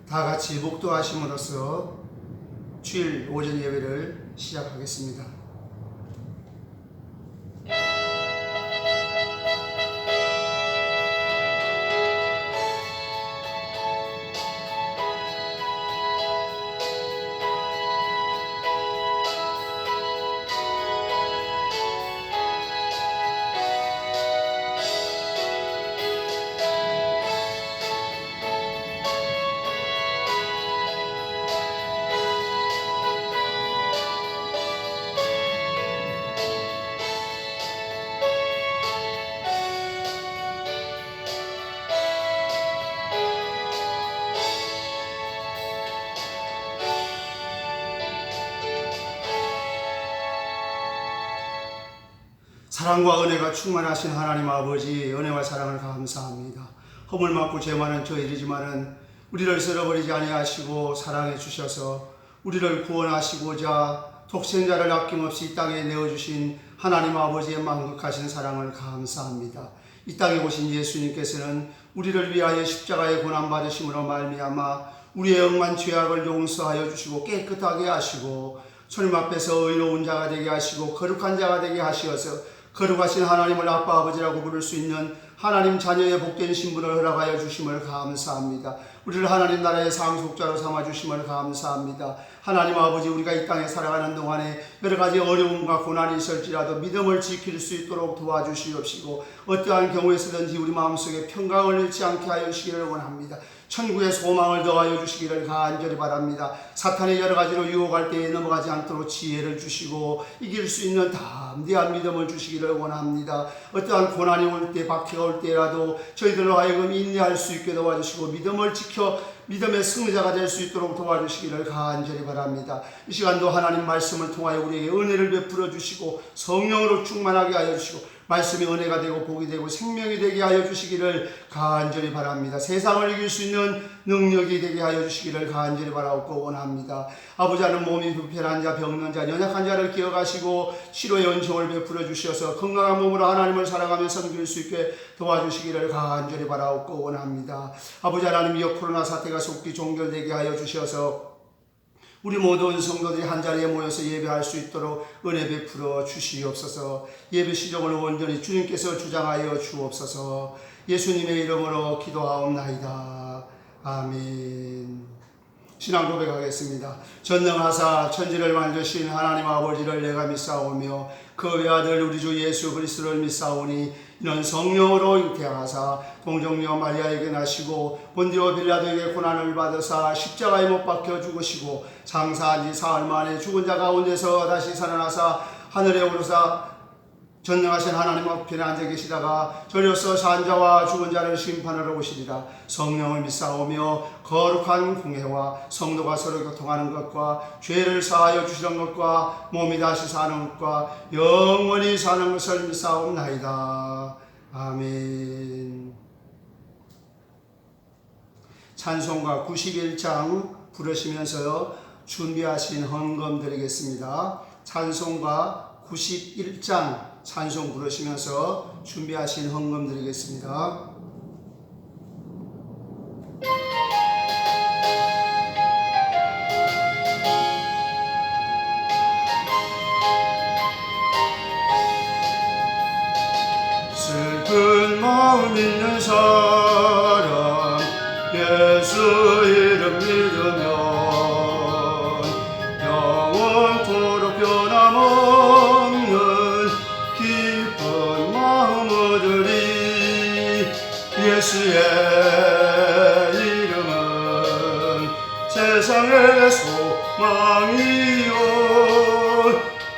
다 같이 목도하심으로써 주일 오전 예배를 시작하겠습니다. 사랑과 은혜가 충만하신 하나님 아버지, 은혜와 사랑을 감사합니다. 허물 많고 죄 많은 저희이지만은 우리를 쓸어버리지 아니하시고 사랑해 주셔서 우리를 구원하시고자 독생자를 아낌없이 이 땅에 내어주신 하나님 아버지의 만극하신 사랑을 감사합니다. 이 땅에 오신 예수님께서는 우리를 위하여 십자가의 고난받으심으로 말미암아 우리의 억만 죄악을 용서하여 주시고 깨끗하게 하시고 주님 앞에서 의로운 자가 되게 하시고 거룩한 자가 되게 하시어서 거룩하신 하나님을 아빠 아버지라고 부를 수 있는 하나님 자녀의 복된 신분을 허락하여 주심을 감사합니다. 우리를 하나님 나라의 상속자로 삼아주심을 감사합니다. 하나님 아버지, 우리가 이 땅에 살아가는 동안에 여러 가지 어려움과 고난이 있을지라도 믿음을 지킬 수 있도록 도와주시옵시고 어떠한 경우에서든지 우리 마음속에 평강을 잃지 않게 하여 주시기를 원합니다. 천국의 소망을 더하여 주시기를 간절히 바랍니다. 사탄의 여러 가지로 유혹할 때에 넘어가지 않도록 지혜를 주시고 이길 수 있는 담대한 믿음을 주시기를 원합니다. 어떠한 고난이 올 때, 박해가 올 때라도 저희들로 하여금 인내할 수 있게 도와주시고 믿음을 지켜 믿음의 승리자가 될 수 있도록 도와주시기를 간절히 바랍니다. 이 시간도 하나님 말씀을 통하여 우리에게 은혜를 베풀어 주시고 성령으로 충만하게 하여 주시고 말씀이 은혜가 되고 복이 되고 생명이 되게 하여 주시기를 간절히 바랍니다. 세상을 이길 수 있는 능력이 되게 하여 주시기를 간절히 바라옵고 원합니다. 아버지, 하는 몸이 불편한 자, 병든 자, 연약한 자를 기억하시고 치료의 은총을 베풀어 주셔서 건강한 몸으로 하나님을 살아가며 섬길 수 있게 도와주시기를 간절히 바라옵고 원합니다. 아버지 하나님, 이 코로나 사태가 속히 종결되게 하여 주셔서 우리 모든 성도들이 한자리에 모여서 예배할 수 있도록 은혜 베풀어 주시옵소서. 예배 시정을 온전히 주님께서 주장하여 주옵소서. 예수님의 이름으로 기도하옵나이다. 아멘. 신앙 고백하겠습니다. 전능하사 천지를 만드신 하나님 아버지를 내가 믿사오며 그 외아들 우리 주 예수 그리스도를 믿사오니 이는 성령으로 잉태하사 동정녀 마리아에게 나시고 본디오 빌라도에게 고난을 받으사 십자가에 못 박혀 죽으시고 장사한 지 사흘 만에 죽은 자 가운데서 다시 살아나사 하늘에 오르사 전능하신 하나님 앞에 앉아 계시다가 저리로서 산 자와 죽은 자를 심판하러 오시리라. 성령을 믿사오며 거룩한 공회와 성도가 서로 교통하는 것과 죄를 사하여 주시는 것과 몸이 다시 사는 것과 영원히 사는 것을 믿사옵나이다. 아멘. 찬송가 91장 부르시면서 준비하신 헌금 드리겠습니다. 찬송가 91장 찬송 부르시면서 준비하신 헌금 드리겠습니다. 슬픈 마음 있는 사람 예수 이름 믿으면 영원토록 변함없는 기쁜 마음 얻으리. 예수의 이름은 세상의 소망이요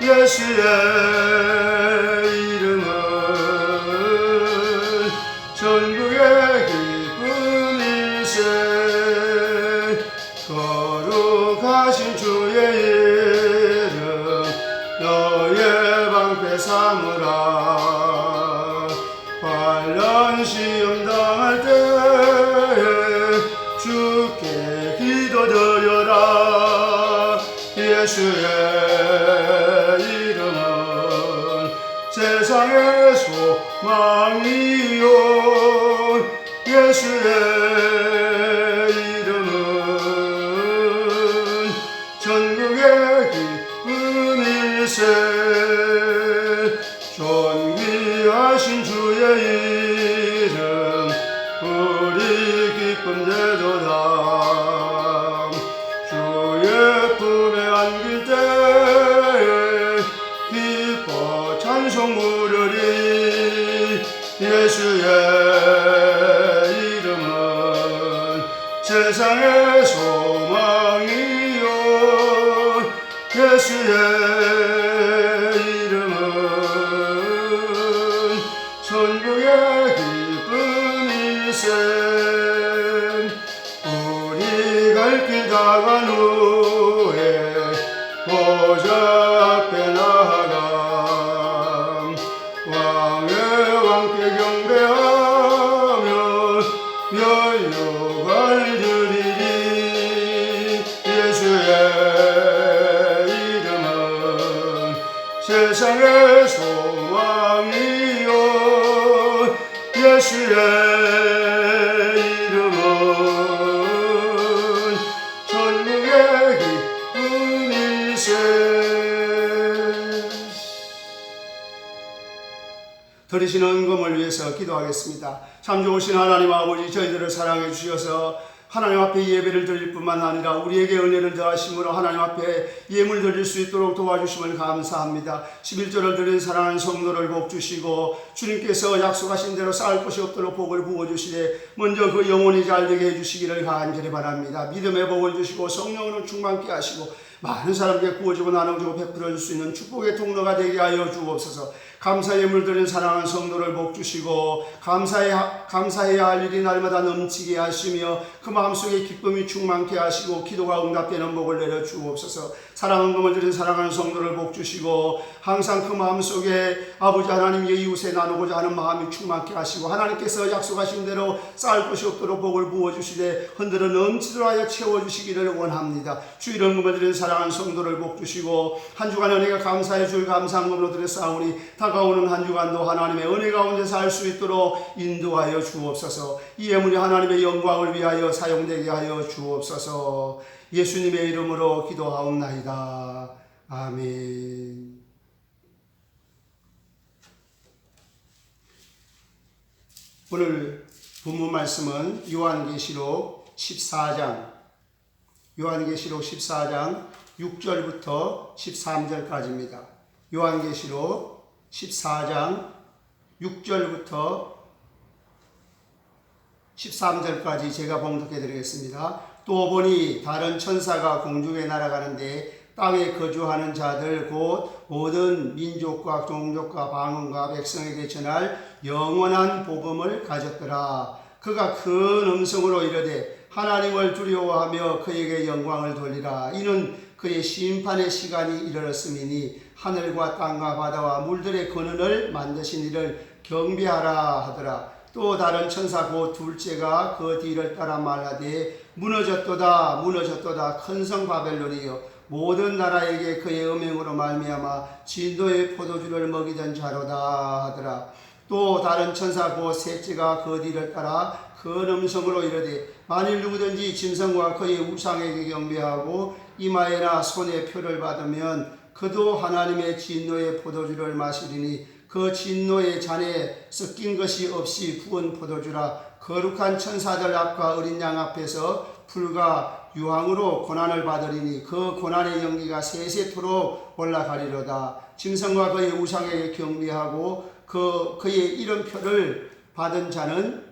예수의 이름은 전국의 기쁜 일생. 거룩하신 주의 이름 너의 방패 삼으라. 환난 시험 당할 때에 주께 기도드려라. 예수의 이름은 세상의 소망이요 예수의 이름은 이름 우리 기쁨 되도다. 주의 품에 안길 때에 기뻐 찬송 부르리. 예수의 이름은 세상의 소망이요. 예수의 이름은 천국의 기쁨이세. 우리 갈 길 다간 후에 보좌 앞에 나아가 왕의 왕께 경배하며 면류관 드리리. 예수의 이름은 세상의 소망이요. 예수의 이름은 천국의 기쁨이세. 들으시는 은금을 위해서 기도하겠습니다. 참 좋으신 하나님 아버지, 저희들을 사랑해 주셔서 하나님 앞에 예배를 드릴 뿐만 아니라 우리에게 은혜를 더하심으로 하나님 앞에 예물 드릴 수 있도록 도와주심을 감사합니다. 11절을 드린 사랑하는 성도를 복 주시고 주님께서 약속하신 대로 쌓을 것이 없도록 복을 부어주시되 먼저 그 영혼이 잘되게 해주시기를 간절히 바랍니다. 믿음의 복을 주시고 성령으로 충만케 하시고 많은 사람에게 구워주고 나눠주고 베풀어줄 수 있는 축복의 통로가 되게 하여 주옵소서. 감사 예물 드린 사랑하는 성도를 복 주시고 감사해야 할 일이 날마다 넘치게 하시며 그 마음속에 기쁨이 충만케 하시고 기도가 응답되는 복을 내려 주옵소서. 사랑하는 금을 드린 사랑하는 성도를 복 주시고 항상 그 마음속에 아버지 하나님의 이웃에 나누고자 하는 마음이 충만케 하시고 하나님께서 약속하신 대로 쌓을 것이 없도록 복을 부어주시되 흔들어 넘치도록 하여 채워주시기를 원합니다. 주 이런 금을 드린 사랑하는 성도를 복 주시고 한 주간 은혜가 감사해 줄 감사한 금으로 드렸사오니 다가오는 한 주간도 하나님의 은혜 가운데 살 수 있도록 인도하여 주옵소서. 이 예물이 하나님의 영광을 위하여 사용되게 하여 주옵소서. 예수님의 이름으로 기도하옵나이다. 아멘. 오늘 본문 말씀은 요한계시록 14장 6절부터 13절까지입니다. 요한계시록 14장 6절부터 13절까지 제가 봉독해 드리겠습니다. 또 보니 다른 천사가 공중에 날아가는데 땅에 거주하는 자들 곧 모든 민족과 종족과 방언과 백성에게 전할 영원한 복음을 가졌더라. 그가 큰 음성으로 이르되 하나님을 두려워하며 그에게 영광을 돌리라. 이는 그의 심판의 시간이 이르렀음이니 하늘과 땅과 바다와 물들의 근원을 만드신 이를 경배하라 하더라. 또 다른 천사 곧 둘째가 그 뒤를 따라 말하되 무너졌도다 무너졌도다 큰 성 바벨론이여 모든 나라에게 그의 음행으로 말미암아 진도의 포도주를 먹이던 자로다 하더라. 또 다른 천사 곧 셋째가 그 뒤를 따라 큰 음성으로 이르되 만일 누구든지 짐승과 그의 우상에게 경배하고 이마에나 손에 표를 받으면 그도 하나님의 진노의 포도주를 마시리니 그 진노의 잔에 섞인 것이 없이 부은 포도주라. 거룩한 천사들 앞과 어린 양 앞에서 불과 유황으로 고난을 받으리니 그 고난의 연기가 세세토록 올라가리로다. 짐승과 그의 우상에게 경배하고 그의 이름표를 받은 자는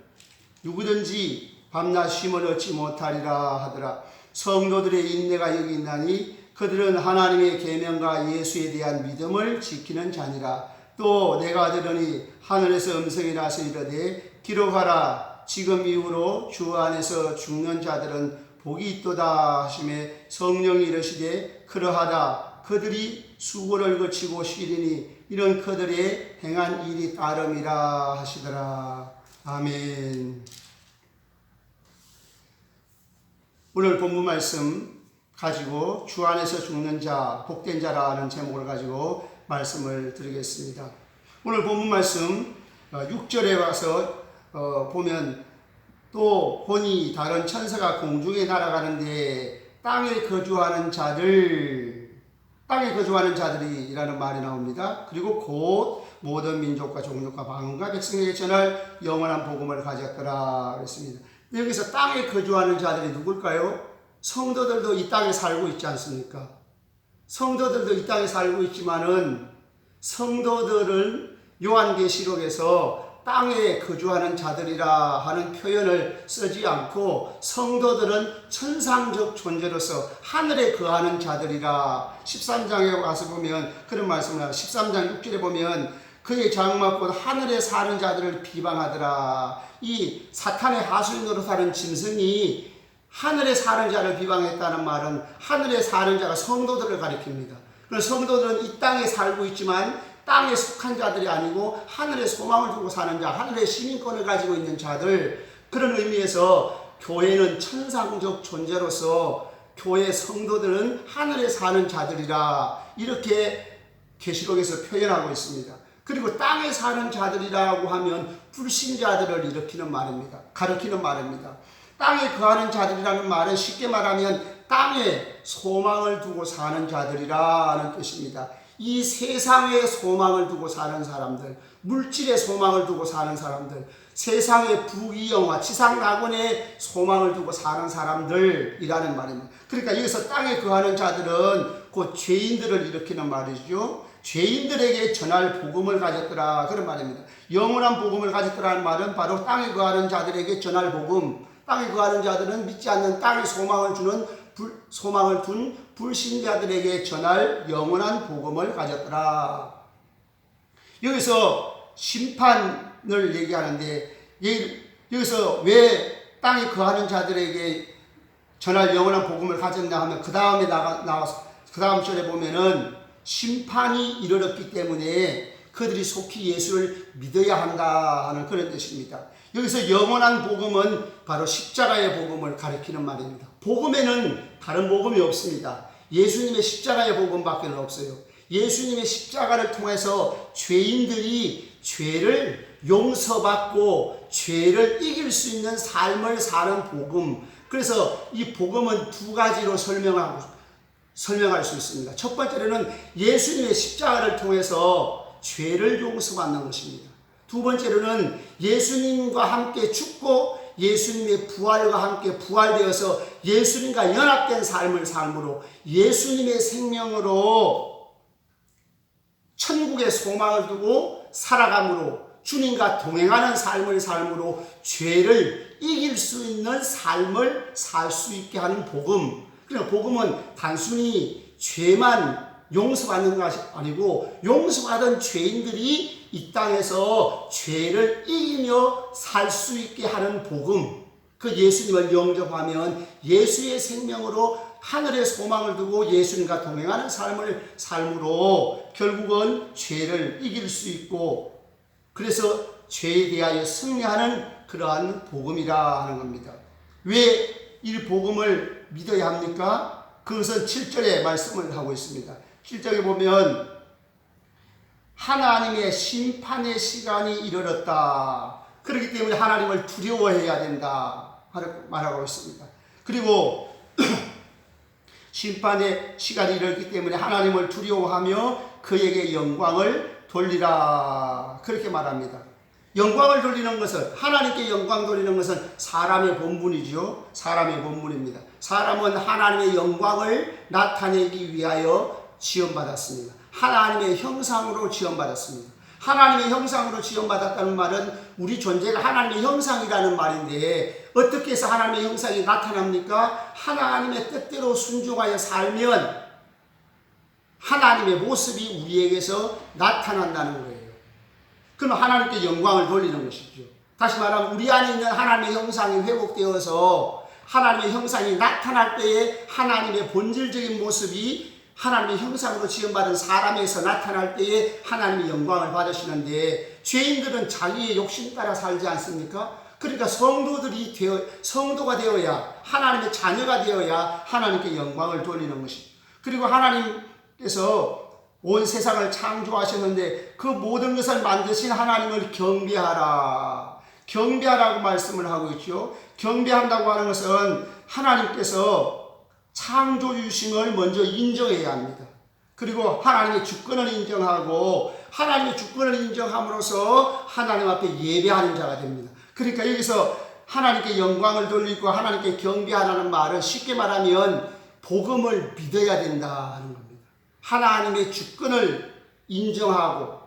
누구든지 밤낮 쉼을 얻지 못하리라 하더라. 성도들의 인내가 여기 있나니 그들은 하나님의 계명과 예수에 대한 믿음을 지키는 자니라. 또 내가 들으니 하늘에서 음성이 나서 이르되 기록하라. 지금 이후로 주 안에서 죽는 자들은 복이 있도다 하시매 성령이 이르시되 그러하다. 그들이 수고를 거치고 쉬리니 이런 그들의 행한 일이 따름이라 하시더라. 아멘. 오늘 본문 말씀 가지고 주 안에서 죽는 자 복된 자라는 제목을 가지고 말씀을 드리겠습니다. 오늘 본문 말씀 6절에 와서 보면 또 보니 다른 천사가 공중에 날아가는데 땅에 거주하는 자들 땅에 거주하는 자들이라는 말이 나옵니다. 그리고 곧 모든 민족과 종족과 방언과 백성에게 전할 영원한 복음을 가졌더라 그랬습니다. 여기서 땅에 거주하는 자들이 누굴까요? 성도들도 이 땅에 살고 있지 않습니까? 성도들도 이 땅에 살고 있지만은 성도들은 요한계시록에서 땅에 거주하는 자들이라 하는 표현을 쓰지 않고 성도들은 천상적 존재로서 하늘에 거하는 자들이라 13장에 가서 보면 그런 말씀을 하고 13장 6절에 보면 그의 장막 곧 하늘에 사는 자들을 비방하더라. 이 사탄의 하수인 노릇하는 짐승이 하늘에 사는 자를 비방했다는 말은 하늘에 사는 자가 성도들을 가리킵니다. 그래서 성도들은 이 땅에 살고 있지만 땅에 속한 자들이 아니고 하늘에 소망을 두고 사는 자, 하늘의 시민권을 가지고 있는 자들, 그런 의미에서 교회는 천상적 존재로서 교회 성도들은 하늘에 사는 자들이라 이렇게 계시록에서 표현하고 있습니다. 그리고 땅에 사는 자들이라고 하면 불신자들을 일으키는 말입니다. 가리키는 말입니다. 땅에 거하는 자들이라는 말은 쉽게 말하면 땅에 소망을 두고 사는 자들이라는 뜻입니다. 이 세상에 소망을 두고 사는 사람들, 물질에 소망을 두고 사는 사람들, 세상의 부귀영화, 지상낙원에 소망을 두고 사는 사람들이라는 말입니다. 그러니까 여기서 땅에 거하는 자들은 곧 죄인들을 일으키는 말이죠. 죄인들에게 전할 복음을 가졌더라 그런 말입니다. 영원한 복음을 가졌더라는 말은 바로 땅에 거하는 자들에게 전할 복음, 땅에 거하는 자들은 믿지 않는 땅에 소망을 둔 불신자들에게 전할 영원한 복음을 가졌더라. 여기서 심판을 얘기하는데 여기서 왜 땅에 거하는 자들에게 전할 영원한 복음을 가졌나 하면 그 다음에 나와서 그 다음 절에 보면은 심판이 이르렀기 때문에 그들이 속히 예수를 믿어야 한다 하는 그런 뜻입니다. 여기서 영원한 복음은 바로 십자가의 복음을 가리키는 말입니다. 복음에는 다른 복음이 없습니다. 예수님의 십자가의 복음밖에 없어요. 예수님의 십자가를 통해서 죄인들이 죄를 용서받고 죄를 이길 수 있는 삶을 사는 복음. 그래서 이 복음은 두 가지로 설명할 수 있습니다. 첫 번째로는 예수님의 십자가를 통해서 죄를 용서받는 것입니다. 두 번째로는 예수님과 함께 죽고 예수님의 부활과 함께 부활되어서 예수님과 연합된 삶을 삶으로 예수님의 생명으로 천국의 소망을 두고 살아감으로 주님과 동행하는 삶을 삶으로 죄를 이길 수 있는 삶을 살 수 있게 하는 복음. 그러니까 복음은 단순히 죄만 용서받는 것이 아니고 용서받은 죄인들이 이 땅에서 죄를 이기며 살 수 있게 하는 복음. 그 예수님을 영접하면 예수의 생명으로 하늘의 소망을 두고 예수님과 동행하는 삶으로 결국은 죄를 이길 수 있고 그래서 죄에 대하여 승리하는 그러한 복음이라 하는 겁니다. 왜 이 복음을 믿어야 합니까? 그것은 7절에 말씀을 하고 있습니다. 7절에 보면 하나님의 심판의 시간이 이르렀다. 그렇기 때문에 하나님을 두려워해야 된다 말하고 있습니다. 그리고 심판의 시간이 이르렀기 때문에 하나님을 두려워하며 그에게 영광을 돌리라 그렇게 말합니다. 영광을 돌리는 것은 하나님께 영광 돌리는 것은 사람의 본분이죠. 사람의 본분입니다. 사람은 하나님의 영광을 나타내기 위하여 지음받았습니다. 하나님의 형상으로 지음받았습니다. 하나님의 형상으로 지음받았다는 말은 우리 존재가 하나님의 형상이라는 말인데 어떻게 해서 하나님의 형상이 나타납니까? 하나님의 뜻대로 순종하여 살면 하나님의 모습이 우리에게서 나타난다는 거예요. 그럼 하나님께 영광을 돌리는 것이죠. 다시 말하면 우리 안에 있는 하나님의 형상이 회복되어서 하나님의 형상이 나타날 때에 하나님의 본질적인 모습이 하나님의 형상으로 지음받은 사람에서 나타날 때에 하나님의 영광을 받으시는데 죄인들은 자기의 욕심 따라 살지 않습니까? 그러니까 성도가 되어야 하나님의 자녀가 되어야 하나님께 영광을 돌리는 것이죠. 그리고 하나님께서 온 세상을 창조하셨는데 그 모든 것을 만드신 하나님을 경배하라. 경배하라고 말씀을 하고 있죠. 경배한다고 하는 것은 하나님께서 창조주심을 먼저 인정해야 합니다. 그리고 하나님의 주권을 인정하고 하나님의 주권을 인정함으로써 하나님 앞에 예배하는 자가 됩니다. 그러니까 여기서 하나님께 영광을 돌리고 하나님께 경배하라는 말은 쉽게 말하면 복음을 믿어야 된다는 겁니다. 하나님의 주권을 인정하고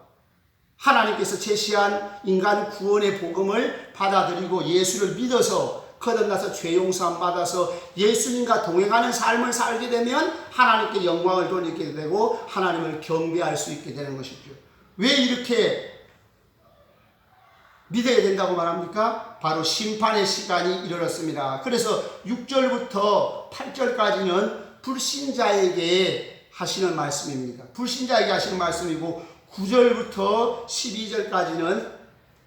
하나님께서 제시한 인간 구원의 복음을 받아들이고 예수를 믿어서 거듭나서 죄 용서함 받아서 예수님과 동행하는 삶을 살게 되면 하나님께 영광을 돌리게 되고 하나님을 경배할 수 있게 되는 것이죠. 왜 이렇게 믿어야 된다고 말합니까? 바로 심판의 시간이 이르렀습니다. 그래서 6절부터 8절까지는 불신자에게 하시는 말씀입니다. 불신자에게 하시는 말씀이고 9절부터 12절까지는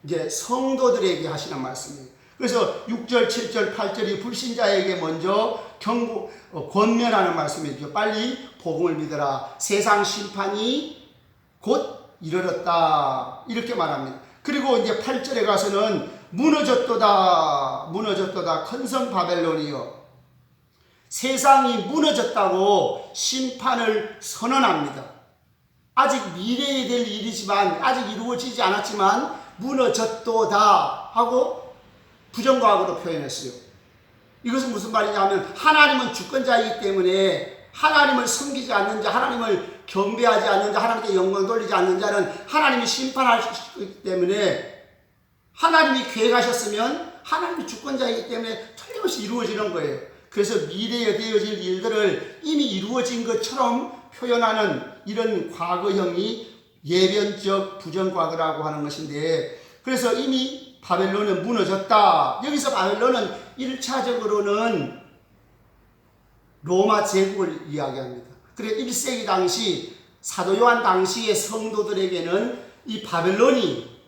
이제 성도들에게 하시는 말씀이에요. 그래서 6절, 7절, 8절이 불신자에게 먼저 권면하는 말씀이죠. 빨리 복음을 믿어라. 세상 심판이 곧 이르렀다. 이렇게 말합니다. 그리고 이제 8절에 가서는 무너졌도다. 무너졌도다. 큰 성 바벨론이여. 세상이 무너졌다고 심판을 선언합니다. 아직 미래에 될 일이지만 아직 이루어지지 않았지만 무너졌도다 하고 부정과학으로 표현했어요. 이것은 무슨 말이냐면 하나님은 주권자이기 때문에 하나님을 섬기지 않는 자, 하나님을 경배하지 않는 자, 하나님께 영광을 돌리지 않는 자는 하나님이 심판하시기 때문에 하나님이 계획하셨으면 하나님이 주권자이기 때문에 틀림없이 이루어지는 거예요. 그래서 미래에 되어질 일들을 이미 이루어진 것처럼 표현하는 이런 과거형이 예변적 부정과거라고 하는 것인데, 그래서 이미 바벨론은 무너졌다. 여기서 바벨론은 1차적으로는 로마 제국을 이야기합니다. 그래 1세기 당시 사도 요한 당시의 성도들에게는 이 바벨론이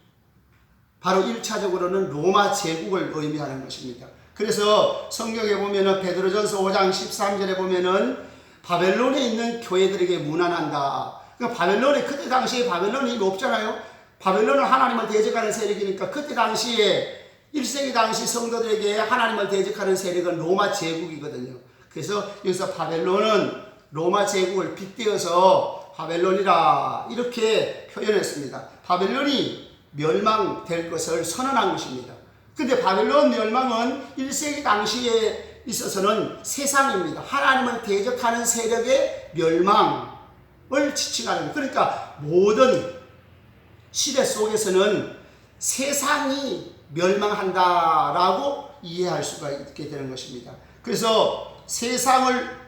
바로 1차적으로는 로마 제국을 의미하는 것입니다. 그래서 성경에 보면은 베드로전서 5장 13절에 보면은 바벨론에 있는 교회들에게 문안한다. 그러니까 바벨론에 그때 당시에 바벨론이 없잖아요. 바벨론은 하나님을 대적하는 세력이니까 그때 당시에 1세기 당시 성도들에게 하나님을 대적하는 세력은 로마 제국이거든요. 그래서 여기서 바벨론은 로마 제국을 빗대어서 바벨론이라 이렇게 표현했습니다. 바벨론이 멸망될 것을 선언한 것입니다. 근데 바벨론 멸망은 1세기 당시에 있어서는 세상입니다. 하나님을 대적하는 세력의 멸망을 지칭하는, 그러니까 모든 시대 속에서는 세상이 멸망한다라고 이해할 수가 있게 되는 것입니다. 그래서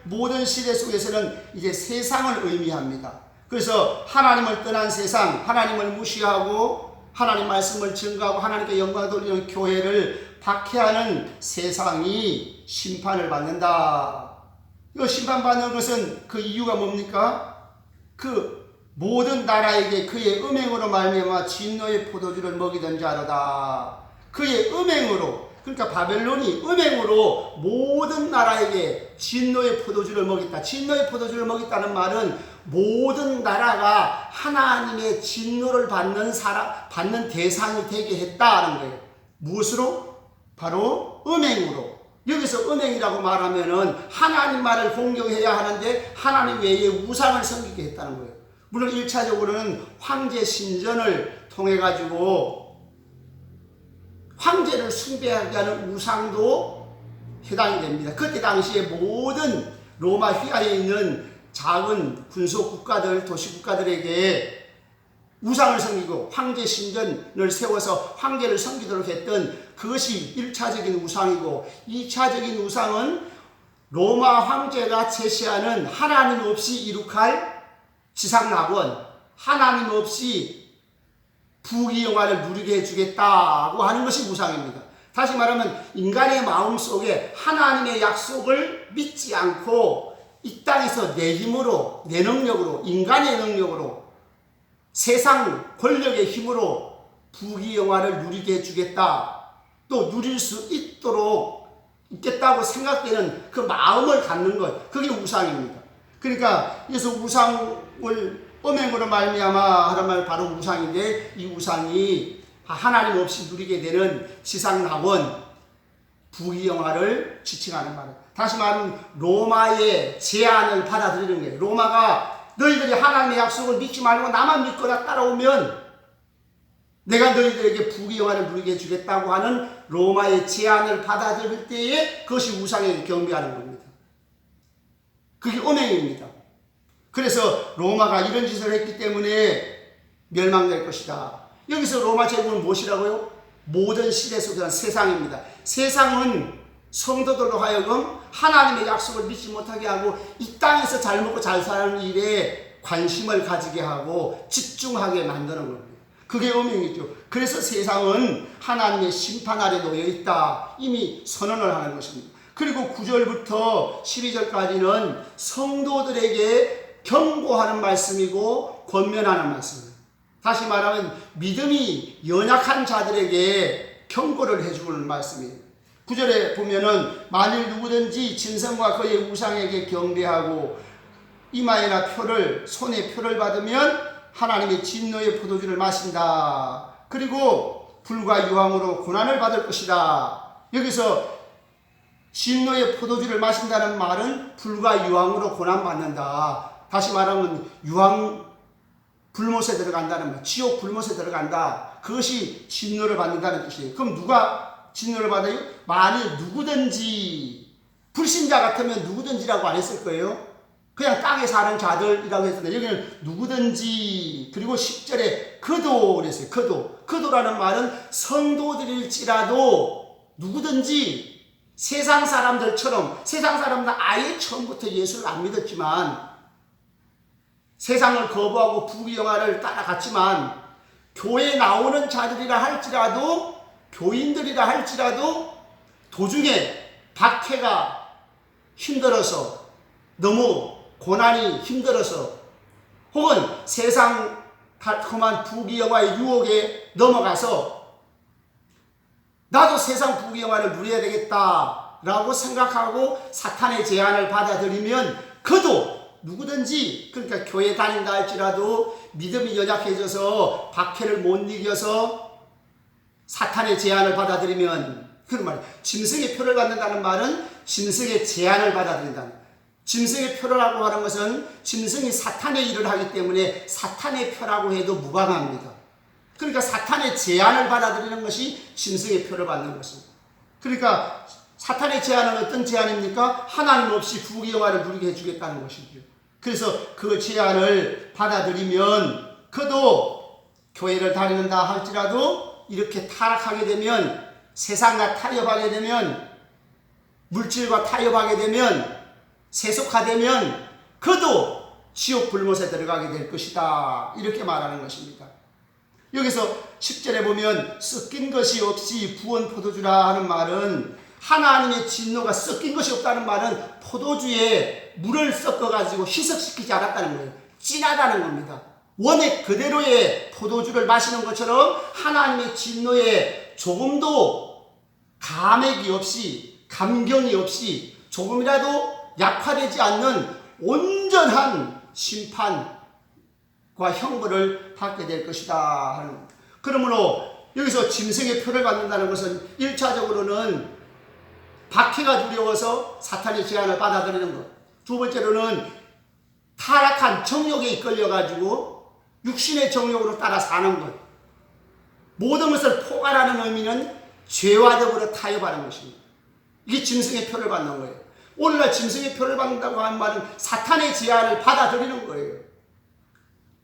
모든 시대 속에서는 이제 세상을 의미합니다. 그래서 하나님을 떠난 세상, 하나님을 무시하고 하나님 말씀을 증거하고 하나님께 영광을 돌리는 교회를 박해하는 세상이 심판을 받는다. 이 심판받는 것은 그 이유가 뭡니까? 그 모든 나라에게 그의 음행으로 말미암아 진노의 포도주를 먹이던 자로다. 그의 음행으로, 그러니까 바벨론이 음행으로 모든 나라에게 진노의 포도주를 먹였다. 진노의 포도주를 먹였다는 말은 모든 나라가 하나님의 진노를 받는 대상이 되게 했다는 거예요. 무엇으로? 바로 음행으로. 여기서 음행이라고 말하면은 하나님 말을 공경해야 하는데 하나님 외에 우상을 섬기게 했다는 거예요. 물론 1차적으로는 황제 신전을 통해 가지고 황제를 숭배하게 하는 우상도 해당이 됩니다. 그때 당시에 모든 로마 휘하에 있는 작은 군소 국가들, 도시 국가들에게 우상을 섬기고 황제 신전을 세워서 황제를 섬기도록 했던 그것이 1차적인 우상이고, 2차적인 우상은 로마 황제가 제시하는 하나님 없이 이룩할 지상낙원, 하나님 없이 부귀영화를 누리게 해주겠다고 하는 것이 우상입니다. 다시 말하면 인간의 마음속에 하나님의 약속을 믿지 않고 이 땅에서 내 힘으로, 내 능력으로, 인간의 능력으로, 세상 권력의 힘으로 부귀영화를 누리게 해주겠다, 또 누릴 수 있겠다고 생각되는 그 마음을 갖는 것, 그게 우상입니다. 그러니까 여기서 우상을 음행으로 말미암아 하는 말 바로 우상인데, 이 우상이 하나님 없이 누리게 되는 지상낙원, 부귀영화를 지칭하는 말이에요. 다시 말하면 로마의 제안을 받아들이는 거예요. 로마가 너희들이 하나님의 약속을 믿지 말고 나만 믿거나 따라오면 내가 너희들에게 부귀영화를 누리게 해주겠다고 하는 로마의 제안을 받아들일 때에 그것이 우상에게 경배하는 겁니다. 그게 음행입니다. 그래서 로마가 이런 짓을 했기 때문에 멸망될 것이다. 여기서 로마 제국은 무엇이라고요? 모든 시대 속에는 세상입니다. 세상은 성도들로 하여금 하나님의 약속을 믿지 못하게 하고 이 땅에서 잘 먹고 잘 사는 일에 관심을 가지게 하고 집중하게 만드는 겁니다. 그게 음행이죠. 그래서 세상은 하나님의 심판 아래 놓여 있다. 이미 선언을 하는 것입니다. 그리고 9절부터 12절까지는 성도들에게 경고하는 말씀이고 권면하는 말씀입니다. 다시 말하면 믿음이 연약한 자들에게 경고를 해주는 말씀이에요. 9절에 보면은 만일 누구든지 짐승과 그의 우상에게 경배하고 이마에나 표를 손에 표를 받으면 하나님의 진노의 포도주를 마신다. 그리고 불과 유황으로 고난을 받을 것이다. 여기서 진노의 포도주를 마신다는 말은 불과 유황으로 고난받는다. 다시 말하면 유황 불못에 들어간다는 말, 지옥 불못에 들어간다. 그것이 진노를 받는다는 뜻이에요. 그럼 누가 진노를 받아요? 만일 누구든지, 불신자 같으면 누구든지라고 안 했을 거예요. 그냥 땅에 사는 자들이라고 했는데 여기는 누구든지, 그리고 10절에 그도 그랬어요. 그도라는 말은 성도들일지라도 누구든지 세상 사람들처럼, 세상 사람들은 아예 처음부터 예수를 안 믿었지만 세상을 거부하고 부귀영화를 따라갔지만 교회에 나오는 자들이라 할지라도, 교인들이라 할지라도 도중에 박해가 힘들어서, 너무 고난이 힘들어서, 혹은 세상 달콤한 부귀영화의 유혹에 넘어가서 나도 세상 부귀영화를 누려야 되겠다라고 생각하고 사탄의 제안을 받아들이면 그도 누구든지, 그러니까 교회 다닌다 할지라도 믿음이 연약해져서 박해를 못 이겨서 사탄의 제안을 받아들이면, 그런 말이에요. 짐승의 표를 받는다는 말은 짐승의 제안을 받아들인다는 거예요. 짐승의 표라고 하는 것은 짐승이 사탄의 일을 하기 때문에 사탄의 표라고 해도 무방합니다. 그러니까 사탄의 제안을 받아들이는 것이 짐승의 표를 받는 것입니다. 그러니까 사탄의 제안은 어떤 제안입니까? 하나님 없이 부귀영화를 누리게 해주겠다는 것이죠. 그래서 그 제안을 받아들이면 그도 교회를 다니는다 할지라도 이렇게 타락하게 되면, 세상과 타협하게 되면, 물질과 타협하게 되면, 세속화되면 그도 지옥 불못에 들어가게 될 것이다. 이렇게 말하는 것입니다. 여기서 10절에 보면 섞인 것이 없이 부은 포도주라 하는 말은, 하나님의 진노가 섞인 것이 없다는 말은 포도주에 물을 섞어가지고 희석시키지 않았다는 거예요. 진하다는 겁니다. 원액 그대로의 포도주를 마시는 것처럼 하나님의 진노에 조금도 감액이 없이, 감경이 없이, 조금이라도 약화되지 않는 온전한 심판과 형벌을 받게 될 것이다 하는 겁니다. 그러므로 여기서 짐승의 표를 받는다는 것은 1차적으로는 박해가 두려워서 사탄의 제안을 받아들이는 것. 두 번째로는 타락한 정욕에 이끌려가지고 육신의 정욕으로 따라 사는 것. 모든 것을 포괄하는 의미는 죄와 더불어 타협하는 것입니다. 이게 짐승의 표를 받는 거예요. 오늘날 짐승의 표를 받는다고 하는 말은 사탄의 제안을 받아들이는 거예요.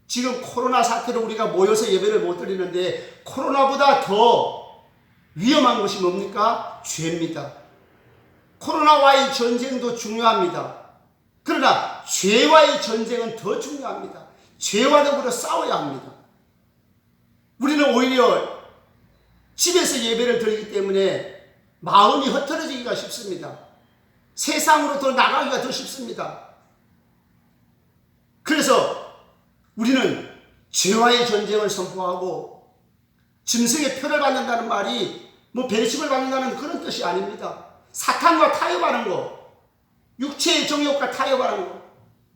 지금 코로나 사태로 우리가 모여서 예배를 못 드리는데 코로나보다 더 위험한 것이 뭡니까? 죄입니다. 코로나와의 전쟁도 중요합니다. 그러나 죄와의 전쟁은 더 중요합니다. 죄와 더불어 싸워야 합니다. 우리는 오히려 집에서 예배를 드리기 때문에 마음이 흐트러지기가 쉽습니다. 세상으로 더 나가기가 더 쉽습니다. 그래서 우리는 죄와의 전쟁을 선포하고, 짐승의 표를 받는다는 말이 뭐 배심을 받는다는 그런 뜻이 아닙니다. 사탄과 타협하는 것, 육체의 정욕과 타협하는 것,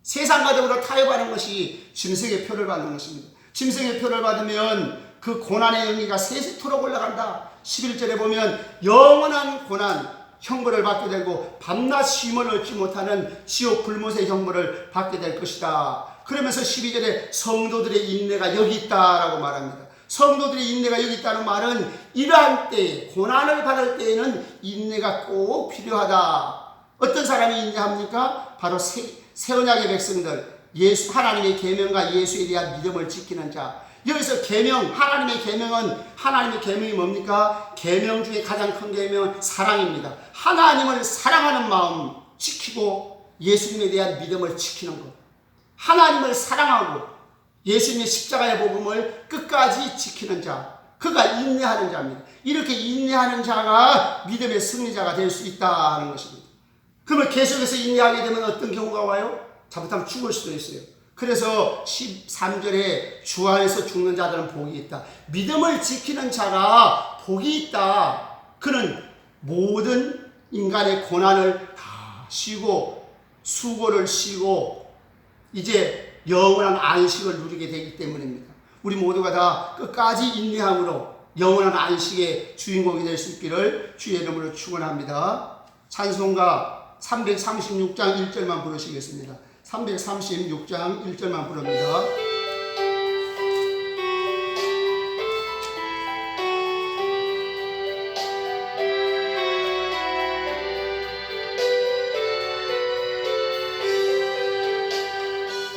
세상과 더불어 타협하는 것이 짐승의 표를 받는 것입니다. 짐승의 표를 받으면 그 고난의 영리가 세세토록 올라간다. 11절에 보면 영원한 고난, 형벌을 받게 되고 밤낮 쉼을 얻지 못하는 지옥 불못의 형벌을 받게 될 것이다. 그러면서 12절에 성도들의 인내가 여기 있다라고 말합니다. 성도들의 인내가 여기 있다는 말은 이러한 때에, 고난을 받을 때에는 인내가 꼭 필요하다. 어떤 사람이 인내합니까? 바로 새 언약의 백성들, 하나님의 계명과 예수에 대한 믿음을 지키는 자. 여기서 계명, 하나님의 계명이 뭡니까? 계명 중에 가장 큰 계명은 사랑입니다. 하나님을 사랑하는 마음 지키고 예수님에 대한 믿음을 지키는 것. 하나님을 사랑하고 예수님의 십자가의 복음을 끝까지 지키는 자, 그가 인내하는 자입니다. 이렇게 인내하는 자가 믿음의 승리자가 될 수 있다는 것입니다. 그러면 계속해서 인내하게 되면 어떤 경우가 와요? 잘못하면 죽을 수도 있어요. 그래서 13절에 주 안에서 죽는 자들은 복이 있다. 믿음을 지키는 자가 복이 있다. 그는 모든 인간의 고난을 다 쉬고 수고를 쉬고 이제 영원한 안식을 누리게 되기 때문입니다. 우리 모두가 다 끝까지 인내함으로 영원한 안식의 주인공이 될 수 있기를 주의 이름으로 축원합니다. 찬송가 336장 1절만 부르시겠습니다. 336장 1절만 부릅니다.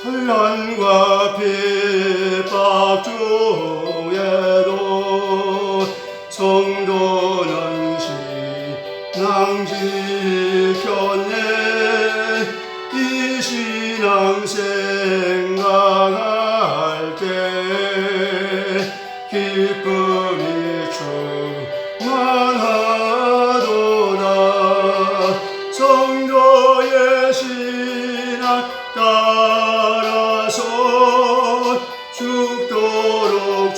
환난과 핍박 중에도 성도는 신앙 지켰네. 이 신앙 생각할 때 기쁨이 충만하도다. 성도의 신앙 따라서 죽도록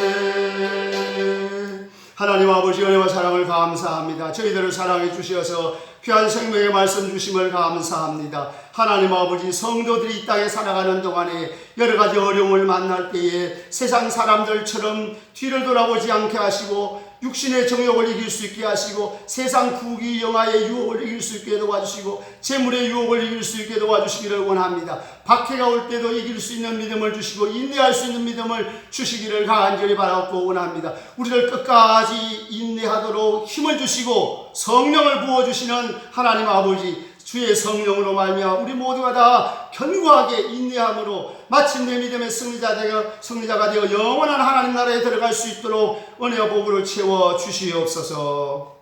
충성하겠네. 하나님 아버지 은혜와 사랑을 감사합니다. 저희들을 사랑해 주셔서 귀한 생명의 말씀 주심을 감사합니다. 하나님 아버지, 성도들이 이 땅에 살아가는 동안에 여러 가지 어려움을 만날 때에 세상 사람들처럼 뒤를 돌아보지 않게 하시고 육신의 정욕을 이길 수 있게 하시고 세상 부귀 영화의 유혹을 이길 수 있게 도와주시고 재물의 유혹을 이길 수 있게 도와주시기를 원합니다. 박해가 올 때도 이길 수 있는 믿음을 주시고 인내할 수 있는 믿음을 주시기를 간절히 바라고 원합니다. 우리를 끝까지 인내하도록 힘을 주시고 성령을 부어주시는 하나님 아버지, 주의 성령으로 말미암아 우리 모두가 다 견고하게 인내함으로 마침내 믿음의 승리자가 되어 영원한 하나님 나라에 들어갈 수 있도록 은혜와 복으로 채워 주시옵소서.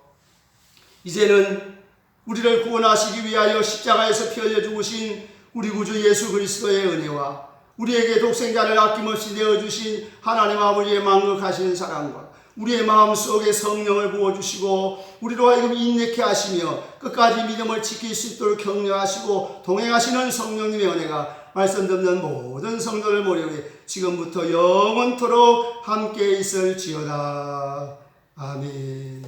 이제는 우리를 구원하시기 위하여 십자가에서 피 흘려 죽으신 우리 구주 예수 그리스도의 은혜와 우리에게 독생자를 아낌없이 내어주신 하나님 아버지의 만극하신 사랑과 우리의 마음속에 성령을 부어주시고 우리로 하여금 인내케 하시며 끝까지 믿음을 지킬 수 있도록 격려하시고 동행하시는 성령님의 은혜가 말씀 듣는 모든 성도를 모르게 지금부터 영원토록 함께 있을지어다. 아멘.